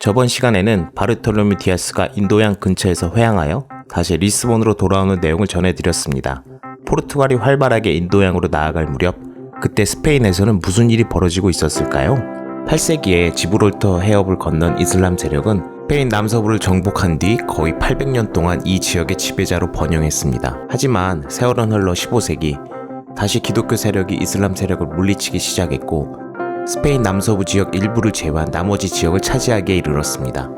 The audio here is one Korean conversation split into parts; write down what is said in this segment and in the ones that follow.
저번 시간에는 바르톨로뮤 디아스가 인도양 근처에서 회항하여 다시 리스본으로 돌아오는 내용을 전해드렸습니다. 포르투갈이 활발하게 인도양으로 나아갈 무렵 그때 스페인에서는 무슨 일이 벌어지고 있었을까요? 8세기에 지브롤터 해협을 건넌 이슬람 세력은 스페인 남서부를 정복한 뒤 거의 800년 동안 이 지역의 지배자로 번영했습니다. 하지만 세월은 흘러 15세기 다시 기독교 세력이 이슬람 세력을 물리치기 시작했고 스페인 남서부 지역 일부를 제외한 나머지 지역을 차지하기에 이르렀습니다.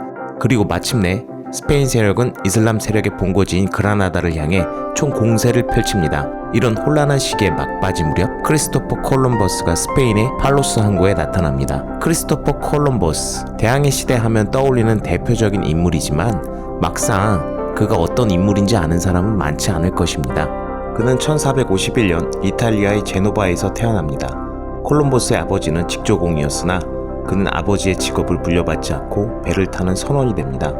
그리고 마침내 스페인 세력은 이슬람 세력의 본거지인 그라나다를 향해 총 공세를 펼칩니다. 이런 혼란한 시기에 막바지 무렵 크리스토퍼 콜럼버스가 스페인의 팔로스 항구에 나타납니다. 크리스토퍼 콜럼버스, 대항해 시대 하면 떠올리는 대표적인 인물이지만 막상 그가 어떤 인물인지 아는 사람은 많지 않을 것입니다. 그는 1451년 이탈리아의 제노바에서 태어납니다. 콜럼버스의 아버지는 직조공이었으나 그는 아버지의 직업을 물려받지 않고 배를 타는 선원이 됩니다.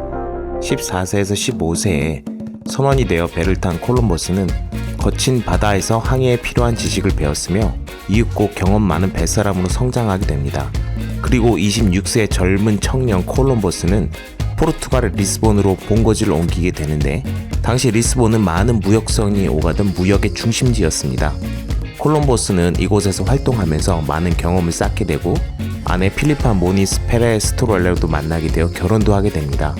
14세에서 15세에 선원이 되어 배를 탄 콜럼버스는 거친 바다에서 항해에 필요한 지식을 배웠으며 이윽고 경험 많은 뱃사람으로 성장하게 됩니다. 그리고 26세의 젊은 청년 콜럼버스는 포르투갈의 리스본으로 본거지를 옮기게 되는데 당시 리스본은 많은 무역선이 오가던 무역의 중심지였습니다. 콜럼버스는 이곳에서 활동하면서 많은 경험을 쌓게 되고 아내 필리파 모니스 페레스토렐레도 만나게 되어 결혼도 하게 됩니다.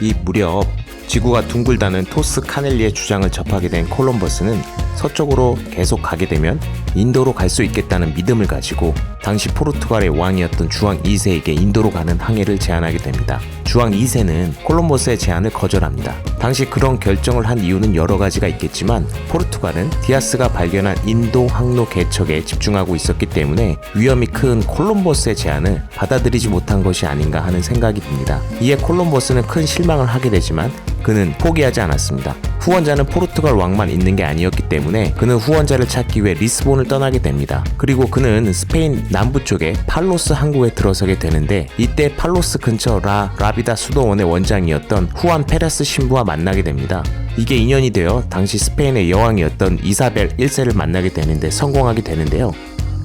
이 무렵 지구가 둥글다는 토스 카넬리의 주장을 접하게 된 콜럼버스는 서쪽으로 계속 가게 되면 인도로 갈 수 있겠다는 믿음을 가지고 당시 포르투갈의 왕이었던 주왕 2세에게 인도로 가는 항해를 제안하게 됩니다. 주왕 2세는 콜럼버스의 제안을 거절합니다. 당시 그런 결정을 한 이유는 여러 가지가 있겠지만 포르투갈은 디아스가 발견한 인도 항로 개척에 집중하고 있었기 때문에 위험이 큰 콜럼버스의 제안을 받아들이지 못한 것이 아닌가 하는 생각이 듭니다. 이에 콜럼버스는 큰 실망을 하게 되지만 그는 포기하지 않았습니다. 후원자는 포르투갈 왕만 있는 게 아니었기 때문에 그는 후원자를 찾기 위해 리스본을 떠나게 됩니다. 그리고 그는 스페인 남부 쪽에 팔로스 항구에 들어서게 되는데 이때 팔로스 근처 라비다 수도원의 원장이었던 후안 페레스 신부와 만나게 됩니다. 이게 인연이 되어 당시 스페인의 여왕이었던 이사벨 1세를 만나게 되는데 성공하게 되는데요.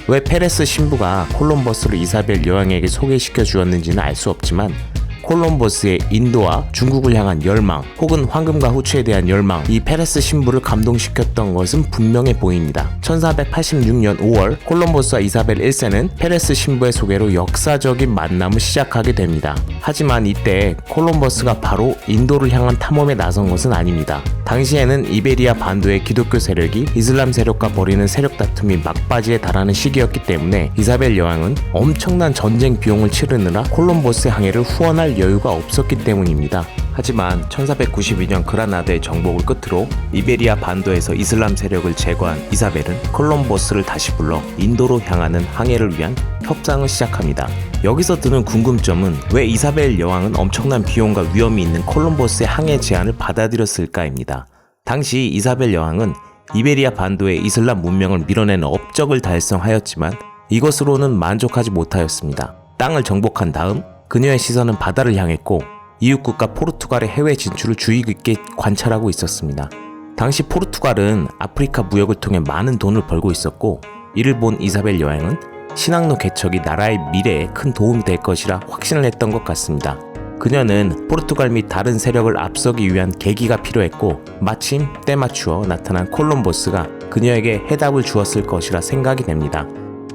왜 페레스 신부가 콜럼버스를 이사벨 여왕에게 소개시켜 주었는지는 알 수 없지만 콜럼버스의 인도와 중국을 향한 열망 혹은 황금과 후추에 대한 열망, 이 페레스 신부를 감동시켰던 것은 분명해 보입니다. 1486년 5월 콜럼버스와 이사벨 1세는 페레스 신부의 소개로 역사적인 만남을 시작하게 됩니다. 하지만 이때 콜럼버스가 바로 인도를 향한 탐험에 나선 것은 아닙니다. 당시에는 이베리아 반도의 기독교 세력이 이슬람 세력과 벌이는 세력 다툼이 막바지에 달하는 시기였기 때문에 이사벨 여왕은 엄청난 전쟁 비용을 치르느라 콜럼버스의 항해를 후원할 여유가 없었기 때문입니다. 하지만 1492년 그라나다의 정복을 끝으로 이베리아 반도에서 이슬람 세력을 제거한 이사벨은 콜럼버스를 다시 불러 인도로 향하는 항해를 위한 협상을 시작합니다. 여기서 드는 궁금점은 왜 이사벨 여왕은 엄청난 비용과 위험이 있는 콜럼버스의 항해 제안을 받아들였을까입니다. 당시 이사벨 여왕은 이베리아 반도의 이슬람 문명을 밀어내는 업적을 달성하였지만 이것으로는 만족하지 못하였습니다. 땅을 정복한 다음 그녀의 시선은 바다를 향했고 이웃국가 포르투갈의 해외 진출을 주의 깊게 관찰하고 있었습니다. 당시 포르투갈은 아프리카 무역을 통해 많은 돈을 벌고 있었고 이를 본 이사벨 여왕은 신항로 개척이 나라의 미래에 큰 도움이 될 것이라 확신을 했던 것 같습니다. 그녀는 포르투갈 및 다른 세력을 앞서기 위한 계기가 필요했고 마침 때맞추어 나타난 콜럼버스가 그녀에게 해답을 주었을 것이라 생각이 됩니다.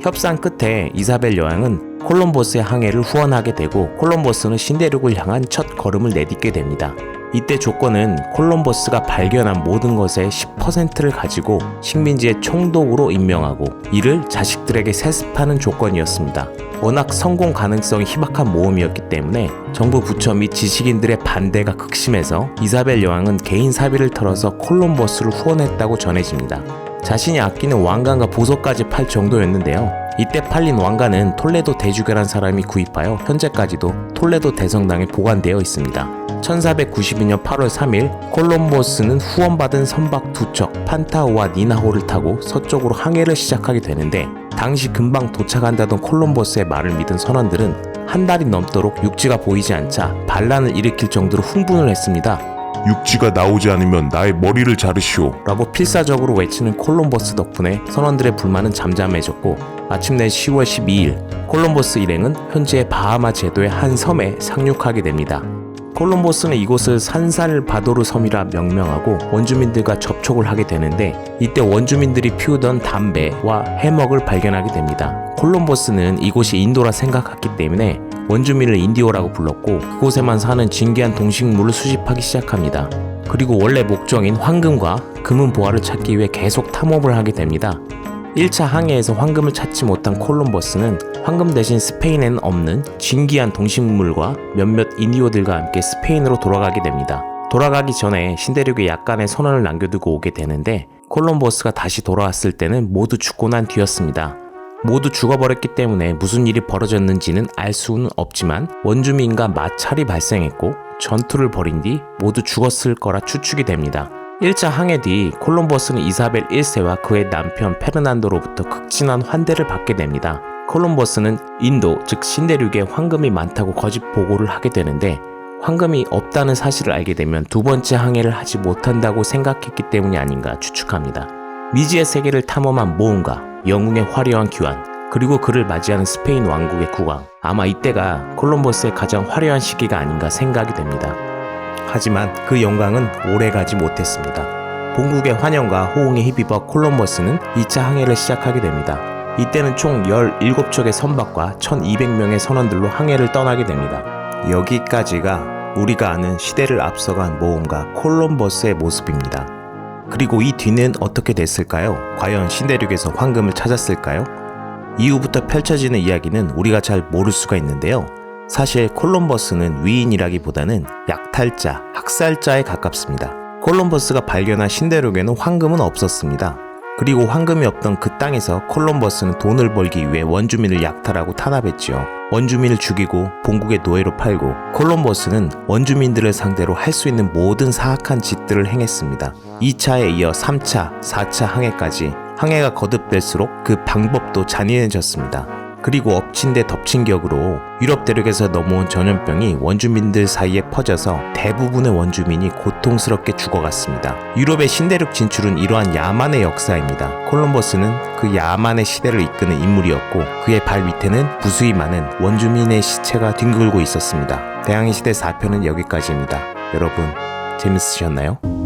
협상 끝에 이사벨 여왕은 콜럼버스의 항해를 후원하게 되고 콜럼버스는 신대륙을 향한 첫 걸음을 내딛게 됩니다. 이때 조건은 콜럼버스가 발견한 모든 것의 10%를 가지고 식민지의 총독으로 임명하고 이를 자식들에게 세습하는 조건이었습니다. 워낙 성공 가능성이 희박한 모험이었기 때문에 정부 부처 및 지식인들의 반대가 극심해서 이사벨 여왕은 개인 사비를 털어서 콜럼버스를 후원했다고 전해집니다. 자신이 아끼는 왕관과 보석까지 팔 정도였는데요. 이때 팔린 왕관은 톨레도 대주교란 사람이 구입하여 현재까지도 톨레도 대성당에 보관되어 있습니다. 1492년 8월 3일 콜럼버스는 후원받은 선박 두 척 판타오와 니나호를 타고 서쪽으로 항해를 시작하게 되는데 당시 금방 도착한다던 콜럼버스의 말을 믿은 선원들은 한 달이 넘도록 육지가 보이지 않자 반란을 일으킬 정도로 흥분을 했습니다. 육지가 나오지 않으면 나의 머리를 자르시오. 라고 필사적으로 외치는 콜럼버스 덕분에 선원들의 불만은 잠잠해졌고 마침내 10월 12일 콜럼버스 일행은 현재 바하마 제도의 한 섬에 상륙하게 됩니다. 콜럼버스는 이곳을 산살바도르 섬이라 명명하고 원주민들과 접촉을 하게 되는데 이때 원주민들이 피우던 담배와 해먹을 발견하게 됩니다. 콜럼버스는 이곳이 인도라 생각했기 때문에 원주민을 인디오라고 불렀고 그곳에만 사는 진귀한 동식물을 수집하기 시작합니다. 그리고 원래 목적인 황금과 금은 보화를 찾기 위해 계속 탐험을 하게 됩니다. 1차 항해에서 황금을 찾지 못한 콜럼버스는 황금 대신 스페인에는 없는 진귀한 동식물과 몇몇 인디오들과 함께 스페인으로 돌아가게 됩니다. 돌아가기 전에 신대륙에 약간의 선언을 남겨두고 오게 되는데 콜럼버스가 다시 돌아왔을 때는 모두 죽고 난 뒤였습니다. 모두 죽어버렸기 때문에 무슨 일이 벌어졌는지는 알 수는 없지만 원주민과 마찰이 발생했고 전투를 벌인 뒤 모두 죽었을 거라 추측이 됩니다. 1차 항해 뒤 콜럼버스는 이사벨 1세와 그의 남편 페르난도로부터 극진한 환대를 받게 됩니다. 콜럼버스는 인도, 즉 신대륙에 황금이 많다고 거짓 보고를 하게 되는데 황금이 없다는 사실을 알게 되면 두 번째 항해를 하지 못한다고 생각했기 때문이 아닌가 추측합니다. 미지의 세계를 탐험한 모험가, 영웅의 화려한 귀환, 그리고 그를 맞이하는 스페인 왕국의 국왕, 아마 이때가 콜럼버스의 가장 화려한 시기가 아닌가 생각이 됩니다. 하지만 그 영광은 오래가지 못했습니다. 본국의 환영과 호응에 힘입어 콜럼버스는 2차 항해를 시작하게 됩니다. 이때는 총 17척의 선박과 1200명의 선원들로 항해를 떠나게 됩니다. 여기까지가 우리가 아는 시대를 앞서간 모험가 콜럼버스의 모습입니다. 그리고 이 뒤는 어떻게 됐을까요? 과연 신대륙에서 황금을 찾았을까요? 이후부터 펼쳐지는 이야기는 우리가 잘 모를 수가 있는데요. 사실 콜럼버스는 위인이라기보다는 약탈자, 학살자에 가깝습니다. 콜럼버스가 발견한 신대륙에는 황금은 없었습니다. 그리고 황금이 없던 그 땅에서 콜럼버스는 돈을 벌기 위해 원주민을 약탈하고 탄압했지요. 원주민을 죽이고 본국의 노예로 팔고 콜럼버스는 원주민들을 상대로 할 수 있는 모든 사악한 짓들을 행했습니다. 2차에 이어 3차, 4차 항해까지 항해가 거듭될수록 그 방법도 잔인해졌습니다. 그리고 엎친 데 덮친 격으로 유럽 대륙에서 넘어온 전염병이 원주민들 사이에 퍼져서 대부분의 원주민이 고통스럽게 죽어갔습니다. 유럽의 신대륙 진출은 이러한 야만의 역사입니다. 콜럼버스는 그 야만의 시대를 이끄는 인물이었고 그의 발 밑에는 무수히 많은 원주민의 시체가 뒹굴고 있었습니다. 대항해 시대 4편은 여기까지입니다. 여러분 재밌으셨나요?